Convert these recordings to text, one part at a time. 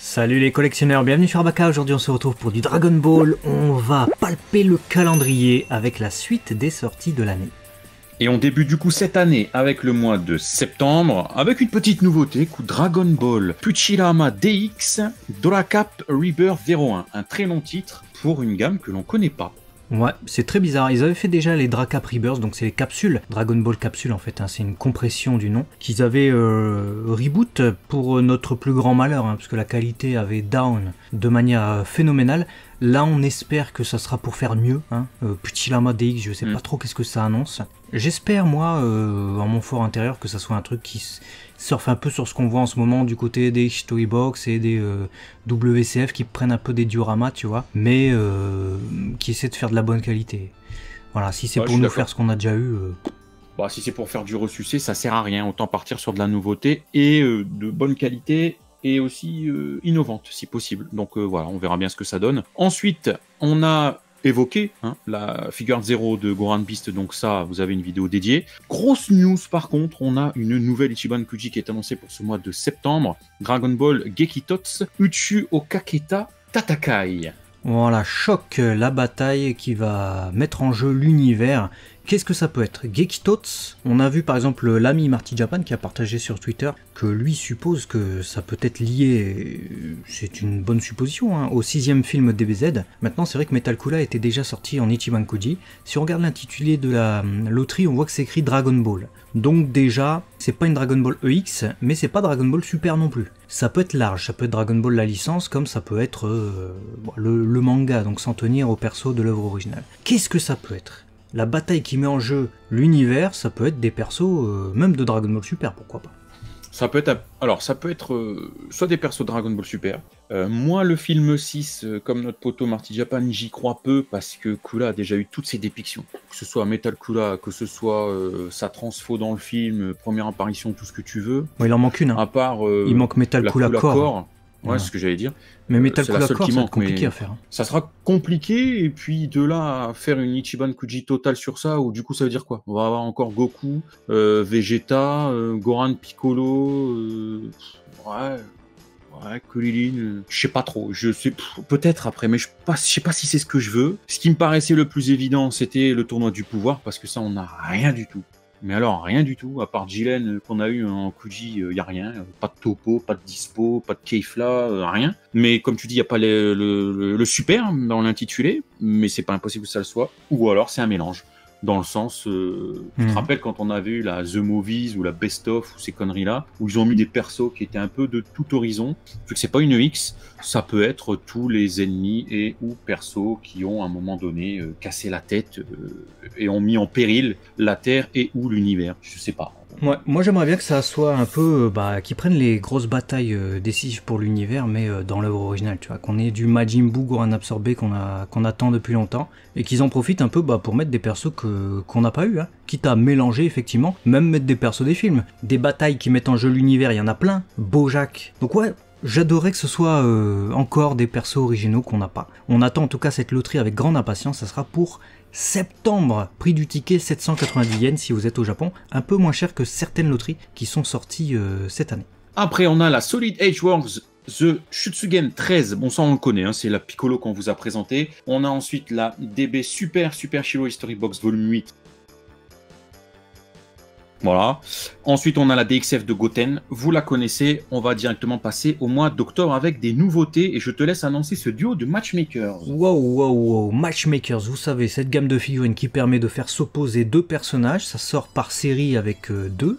Salut les collectionneurs, bienvenue sur Abaka. Aujourd'hui on se retrouve pour du Dragon Ball. On va palper le calendrier avec la suite des sorties de l'année. Et on débute du coup cette année avec le mois de septembre, avec une petite nouveauté, coup Dragon Ball Puchirama DX Doracap Rebirth 01, un très long titre pour une gamme que l'on connaît pas. Ouais, c'est très bizarre. Ils avaient fait déjà les Dracap Rebirth, donc c'est les capsules, Dragon Ball capsule en fait, hein, c'est une compression du nom, qu'ils avaient reboot pour notre plus grand malheur, hein, parce que la qualité avait down de manière phénoménale. Là on espère que ça sera pour faire mieux, hein. Puchirama DX, je sais pas trop qu'est-ce que ça annonce. J'espère moi, en mon fort intérieur, que ça soit un truc qui surfe un peu sur ce qu'on voit en ce moment du côté des Storybox et des WCF qui prennent un peu des dioramas, tu vois, mais qui essaient de faire de la bonne qualité. Voilà, si c'est pour nous faire ce qu'on a déjà eu... Bah, si c'est pour faire du ressucé, ça sert à rien, autant partir sur de la nouveauté et de bonne qualité et aussi innovante si possible. Donc voilà, on verra bien ce que ça donne. Ensuite, on a évoqué la figure 0 de Goran Beast, donc ça, vous avez une vidéo dédiée. Grosse news par contre, on a une nouvelle Ichiban Kuji qui est annoncée pour ce mois de septembre. Dragon Ball Gekitots Uchu Okaketa Tatakai. Voilà, choc, la bataille qui va mettre en jeu l'univers. Qu'est-ce que ça peut être? Gekitots, on a vu par exemple l'ami Marty Japan qui a partagé sur Twitter que lui suppose que ça peut être lié, c'est une bonne supposition, hein, au 6e film DBZ. Maintenant c'est vrai que Metal Kula était déjà sorti en Ichiban Kuji. Si on regarde l'intitulé de la loterie, on voit que c'est écrit Dragon Ball. Donc déjà, c'est pas une Dragon Ball EX, mais c'est pas Dragon Ball Super non plus. Ça peut être large, ça peut être Dragon Ball la licence, comme ça peut être le manga, donc s'en tenir au perso de l'œuvre originale. Qu'est-ce que ça peut être? La bataille qui met en jeu l'univers, ça peut être des persos, même de Dragon Ball Super, pourquoi pas. Ça peut être, alors ça peut être soit des persos Dragon Ball Super. Moi, le film 6, comme notre poteau Marty Japan, j'y crois peu parce que Kula a déjà eu toutes ses dépictions. Que ce soit Metal Kula, que ce soit sa transfo dans le film, première apparition, tout ce que tu veux. Bon, il en manque une. Hein. À part il manque Metal Kula Core. Ouais, voilà. C'est ce que j'allais dire. Mais Metal Kula Core, c'est compliqué à faire. Hein. Ça sera compliqué, et puis de là à faire une Ichiban Kuji totale sur ça, ou du coup ça veut dire quoi? On va avoir encore Goku, Vegeta, Goran Piccolo, ouais, Kulilin, je sais pas trop, je sais peut-être après, mais je sais pas si c'est ce que je veux. Ce qui me paraissait le plus évident, c'était le tournoi du pouvoir, parce que ça on n'a rien du tout. Mais alors, rien du tout, à part Jilen qu'on a eu en Kuji, y a rien, pas de topo, pas de dispo, pas de Keifla, rien. Mais comme tu dis, y a pas le super dans l'intitulé, mais c'est pas impossible que ça le soit, ou alors c'est un mélange. Dans le sens, tu te rappelles quand on avait eu la The Movies ou la Best Of ou ces conneries-là, où ils ont mis des persos qui étaient un peu de tout horizon, vu que c'est pas une X, ça peut être tous les ennemis et ou persos qui ont à un moment donné cassé la tête et ont mis en péril la Terre et ou l'univers, je sais pas. Ouais, moi j'aimerais bien que ça soit un peu, qu'ils prennent les grosses batailles décisives pour l'univers, mais dans l'œuvre originale, tu vois, qu'on ait du Majin Buu Goran absorbé qu'on attend depuis longtemps, et qu'ils en profitent un peu pour mettre des persos qu'on n'a pas eu, hein, quitte à mélanger effectivement, même mettre des persos des films, des batailles qui mettent en jeu l'univers, il y en a plein, Bojack, donc ouais. J'adorerais que ce soit encore des persos originaux qu'on n'a pas. On attend en tout cas cette loterie avec grande impatience, ça sera pour septembre. Prix du ticket 790 yens si vous êtes au Japon, un peu moins cher que certaines loteries qui sont sorties cette année. Après on a la Solid Edge Wars The Shutsugen 13, bon ça on le connaît, hein, c'est la Piccolo qu'on vous a présenté. On a ensuite la DB Super Shiro History Box Volume 8. Voilà. Ensuite, on a la DXF de Goten. Vous la connaissez. On va directement passer au mois d'octobre avec des nouveautés. Et je te laisse annoncer ce duo de Matchmakers. Wow. Matchmakers, vous savez, cette gamme de figurines qui permet de faire s'opposer deux personnages. Ça sort par série avec deux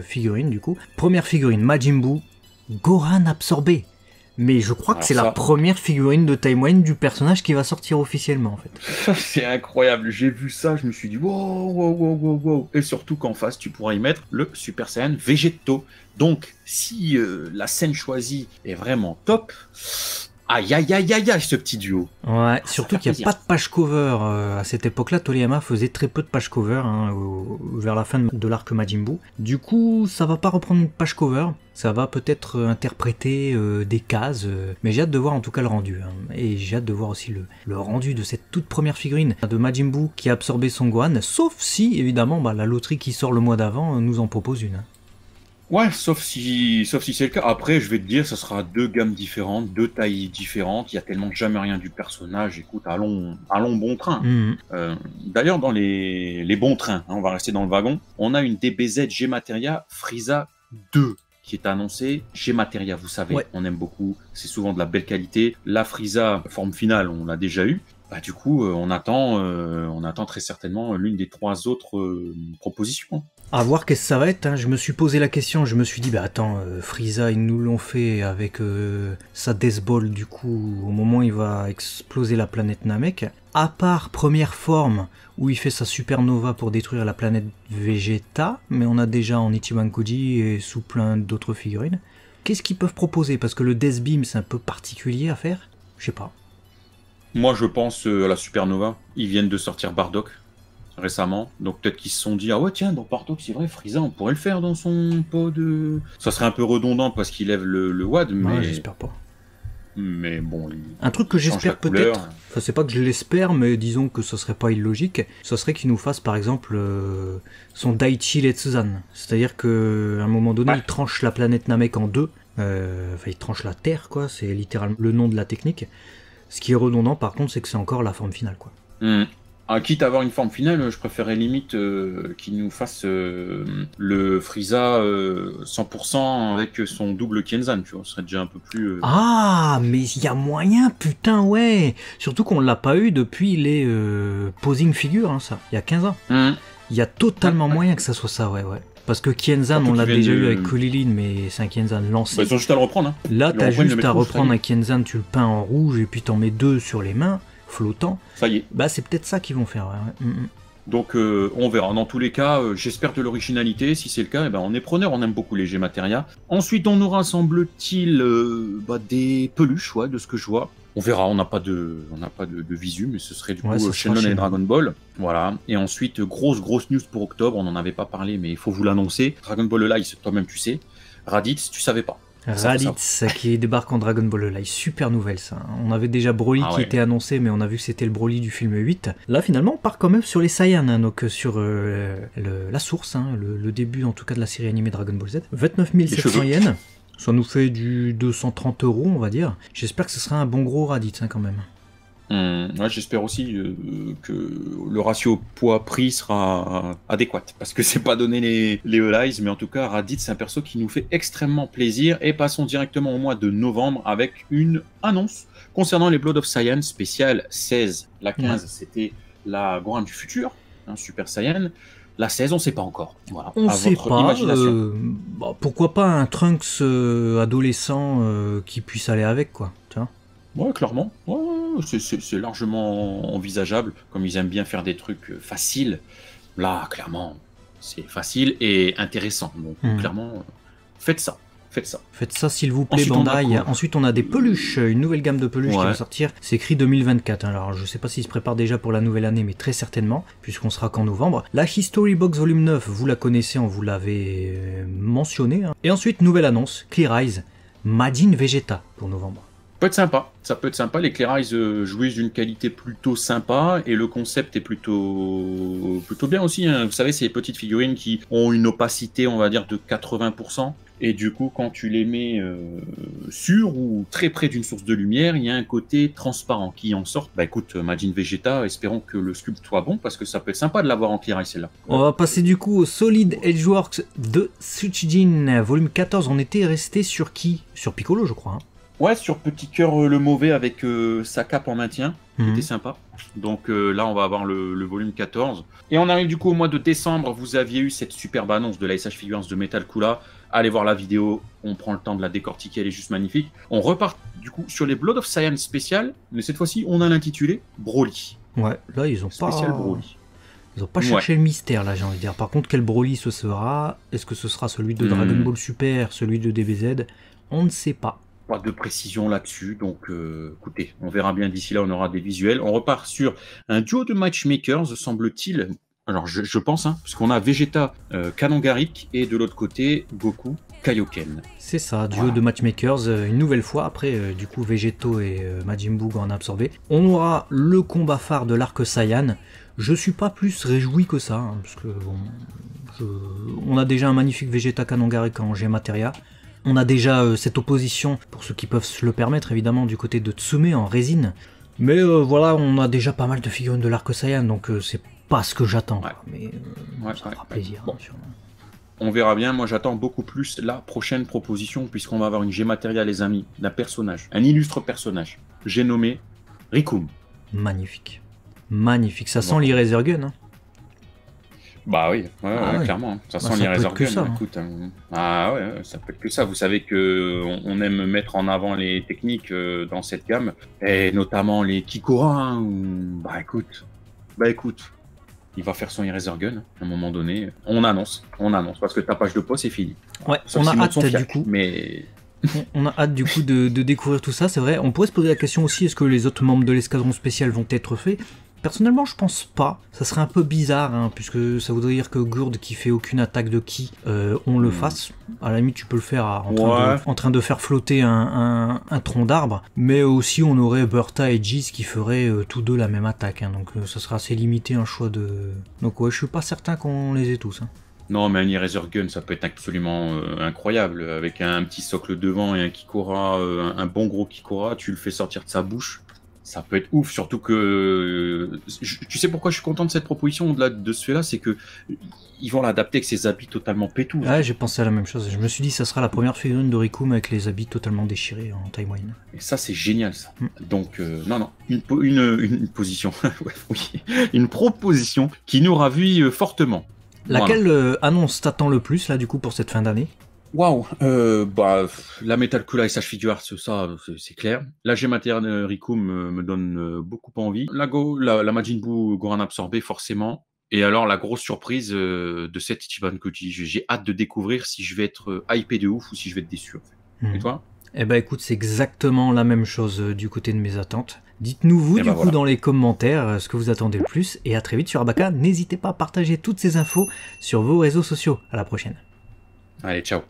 figurines, du coup. Première figurine, Majin Buu, Goran absorbé. Mais je crois que c'est la première figurine de timeline du personnage qui va sortir officiellement, en fait. C'est incroyable, j'ai vu ça, je me suis dit wow. Et surtout qu'en face, tu pourras y mettre le Super Saiyan Vegeto. Donc, si la scène choisie est vraiment top, aïe, ce petit duo. Ouais, surtout qu'il n'y a pas de page cover. À cette époque-là, Toriyama faisait très peu de page cover, hein, vers la fin de l'arc Majin Buu. Du coup, ça va pas reprendre une page cover. Ça va peut-être interpréter des cases, mais j'ai hâte de voir en tout cas le rendu. Hein. Et j'ai hâte de voir aussi le rendu de cette toute première figurine de Majin Buu qui a absorbé son Gohan, sauf si, évidemment, la loterie qui sort le mois d'avant nous en propose une. Hein. Ouais, sauf si c'est le cas. Après, je vais te dire, ça sera deux gammes différentes, deux tailles différentes. Il y a tellement jamais rien du personnage. Écoute, allons bon train. Mhm. D'ailleurs, dans les bons trains, hein, on va rester dans le wagon, on a une DBZ G-Materia Frieza 2 qui est annoncée. G-Materia, vous savez, Ouais. on aime beaucoup. C'est souvent de la belle qualité. La Frieza, forme finale, on l'a déjà eu. Bah, du coup, on attend très certainement l'une des trois autres propositions. À voir qu'est-ce que ça va être, hein. Je me suis posé la question, je me suis dit, bah attends, Frieza, ils nous l'ont fait avec sa Death Ball, du coup, au moment où il va exploser la planète Namek. À part première forme, où il fait sa supernova pour détruire la planète Vegeta, mais on a déjà en Ichiban Koji et sous plein d'autres figurines. Qu'est-ce qu'ils peuvent proposer? Parce que le Death Beam, c'est un peu particulier à faire. Je sais pas. Moi, je pense à la Supernova. Ils viennent de sortir Bardock récemment. Donc peut-être qu'ils se sont dit, ah ouais, tiens, dans Bardock, c'est vrai, Frieza, on pourrait le faire dans son pod. Ça serait un peu redondant parce qu'il lève le WAD, Ouais, j'espère pas. mais bon. Un truc que il change la j'espère couleur. peut-être, enfin c'est pas que je l'espère, mais disons que ce serait pas illogique, ce serait qu'il nous fasse par exemple son Daichi Letsuzan. C'est-à-dire qu'à un moment donné, Ouais. il tranche la planète Namek en deux, enfin il tranche la Terre, quoi, c'est littéralement le nom de la technique. Ce qui est redondant par contre, c'est que c'est encore la forme finale, quoi. Ah, quitte à avoir une forme finale, je préférerais limite qu'il nous fasse le Frieza 100% avec son double Kienzan, tu vois. Ce serait déjà un peu plus. Ah, mais il y a moyen, putain, ouais. Surtout qu'on l'a pas eu depuis les posing figures, hein, ça, il y a 15 ans. Il y a totalement moyen que ça soit ça, ouais. Parce que Kienzan, Surtout on l'a qu'ils déjà viennent eu de- avec Kulilin, mais c'est un Kienzan lancé. Bah, ils ont juste à le reprendre. Hein. Là, Ils t'as le reprennent, juste le à mettent reprendre rouge, un Kienzan, tu le peins en rouge et puis t'en mets deux sur les mains, flottant. Ça y est. Bah, c'est peut-être ça qu'ils vont faire, ouais. Donc on verra. Dans tous les cas, j'espère de l'originalité. Si c'est le cas, eh ben, on est preneur. On aime beaucoup les G-Materia. Ensuite, on aura, semble-t-il, des peluches, ouais, de ce que je vois. On verra. On n'a pas de visu, mais ce serait du Ouais, coup ça sera Shenlong et Shenlong. Dragon Ball. Voilà. Et ensuite, grosse news pour octobre. On n'en avait pas parlé, mais il faut vous l'annoncer. Dragon Ball Live, toi-même tu sais. Raditz, tu savais pas. Ça, Raditz qui débarque en Dragon Ball Live, super nouvelle ça. On avait déjà Broly Ah qui ouais. était annoncé, mais on a vu que c'était le Broly du film 8. Là finalement on part quand même sur les Saiyans, hein, donc sur la source, hein, le début en tout cas de la série animée Dragon Ball Z. 29 700 cheveux. yens, ça nous fait du 230 € on va dire. J'espère que ce sera un bon gros Raditz, hein, quand même. Ouais, j'espère aussi que le ratio poids-prix sera adéquat, parce que c'est pas donné les Elize, mais en tout cas, Raditz, c'est un perso qui nous fait extrêmement plaisir, et passons directement au mois de novembre avec une annonce concernant les Blood of Saiyan spécial 16. La 15, c'était la Gohan du futur, hein, Super Saiyan. La 16, on sait pas encore. Voilà, On à sait votre pas, imagination. pourquoi pas un Trunks adolescent qui puisse aller avec, quoi, tu vois. Ouais, clairement. Ouais, c'est largement envisageable. Comme ils aiment bien faire des trucs faciles, là, clairement, c'est facile et intéressant. Donc, clairement, faites ça. Faites ça s'il vous plaît, Ensuite, on a Bandai. quoi Ensuite, on a des peluches, une nouvelle gamme de peluches qui Ouais. va sortir. C'est écrit 2024. Alors, je sais pas s'ils se préparent déjà pour la nouvelle année, mais très certainement, puisqu'on sera qu'en novembre. La History Box Volume 9, vous la connaissez, on vous l'avait mentionné. Hein. Et ensuite, nouvelle annonce, Clear Eyes, Majin Vegeta pour novembre. Ça peut être sympa. Les Clear Eyes jouissent d'une qualité plutôt sympa et le concept est plutôt bien aussi. Hein. Vous savez, c'est les petites figurines qui ont une opacité, on va dire, de 80%. Et du coup, quand tu les mets sur ou très près d'une source de lumière, il y a un côté transparent qui en sort. Bah écoute, Majin Vegeta, espérons que le sculpte soit bon parce que ça peut être sympa de l'avoir en Clear Eyes celle-là. On va passer du coup au Solid Edgeworks de Tsuchijin, volume 14. On était resté sur qui? Sur Piccolo, je crois. Hein. Ouais, sur Petit Cœur le Mauvais avec sa cape en maintien, c'était sympa. Donc là, on va avoir le volume 14. Et on arrive du coup au mois de décembre. Vous aviez eu cette superbe annonce de la SH Figurines de Metal Kula. Allez voir la vidéo, on prend le temps de la décortiquer, elle est juste magnifique. On repart du coup sur les Blood of Saiyan spécial, mais cette fois-ci, on a l'intitulé Broly. Ouais, là, ils ont Spécial pas... Broly. Ils ont pas cherché le mystère, là, j'ai envie de dire. Par contre, quel Broly ce sera? Est-ce que ce sera celui de Dragon Ball Super, celui de DBZ? On ne sait pas. Pas de précision là-dessus, donc écoutez, on verra bien d'ici là, on aura des visuels. On repart sur un duo de matchmakers, semble-t-il. Alors je pense, hein, parce qu'on a Vegeta Kanongarik et de l'autre côté Goku Kaioken. C'est ça, duo de matchmakers, une nouvelle fois, après du coup Vegeto et Majin Buu en a absorbé. On aura le combat phare de l'arc Saiyan. Je suis pas plus réjoui que ça, hein, parce que bon, On a déjà un magnifique Vegeta Kanongarek en G-Materia. On a déjà cette opposition, pour ceux qui peuvent se le permettre évidemment, du côté de Tsume en résine. Mais voilà, on a déjà pas mal de figurines de l'Arc Saiyan, donc c'est pas ce que j'attends. Ouais. Mais ça fera plaisir, bon. sûrement. On verra bien, moi j'attends beaucoup plus la prochaine proposition, puisqu'on va avoir une G-Materia, les amis, d'un personnage, un illustre personnage. J'ai nommé Rikum. Magnifique. Magnifique, ça sent l'Eraser Gun. Hein. Bah oui, clairement. Hein. Ça sent l'Eraser Gun. Ça, écoute, ah ouais, ça peut être que ça. Vous savez que on aime mettre en avant les techniques dans cette gamme, et notamment les Kikora. Hein, bah écoute, il va faire son Eraser Gun à un moment donné. On annonce, parce que tapage de peau, c'est fini. Ouais, on a hâte du coup. Mais... on a hâte du coup de découvrir tout ça, c'est vrai. On pourrait se poser la question aussi, est-ce que les autres membres de l'escadron spécial vont être faits? Personnellement, je pense pas. Ça serait un peu bizarre, hein, puisque ça voudrait dire que Gourde, qui fait aucune attaque de ki, on le fasse. À la limite, tu peux le faire en train de faire flotter un tronc d'arbre. Mais aussi, on aurait Burta et Jizz qui feraient tous deux la même attaque. Hein, donc ça sera assez limité, un choix de... Donc ouais, je suis pas certain qu'on les ait tous. Hein. Non, mais un Eraser Gun, ça peut être absolument incroyable. Avec un petit socle devant et un Kikora, un bon gros Kikora, tu le fais sortir de sa bouche. Ça peut être ouf, surtout que... Tu sais pourquoi je suis content de cette proposition au-delà de ce fait-là, c'est que ils vont l'adapter avec ses habits totalement pétous. Ouais, j'ai pensé à la même chose. Je me suis dit, ça sera la première figurine de Rikum avec les habits totalement déchirés en taille moyenne. Et ça, c'est génial, ça. Donc, non, une position, oui, une proposition qui nous ravit fortement. Laquelle annonce t'attend le plus, là, du coup, pour cette fin d'année? Waouh, la Metal Cool Ice Figure Arts, ça, c'est clair. La G-Materia Rikum me donne beaucoup envie. La Majin Buu Goran Absorbé, forcément. Et alors, la grosse surprise de cette Ichiban Koji. J'ai hâte de découvrir si je vais être hypé de ouf ou si je vais être déçu. En fait. Et toi? Eh ben écoute, c'est exactement la même chose du côté de mes attentes. Dites-nous vous dans les commentaires ce que vous attendez le plus. Et à très vite sur Abaka. N'hésitez pas à partager toutes ces infos sur vos réseaux sociaux. À la prochaine. Allez, ciao.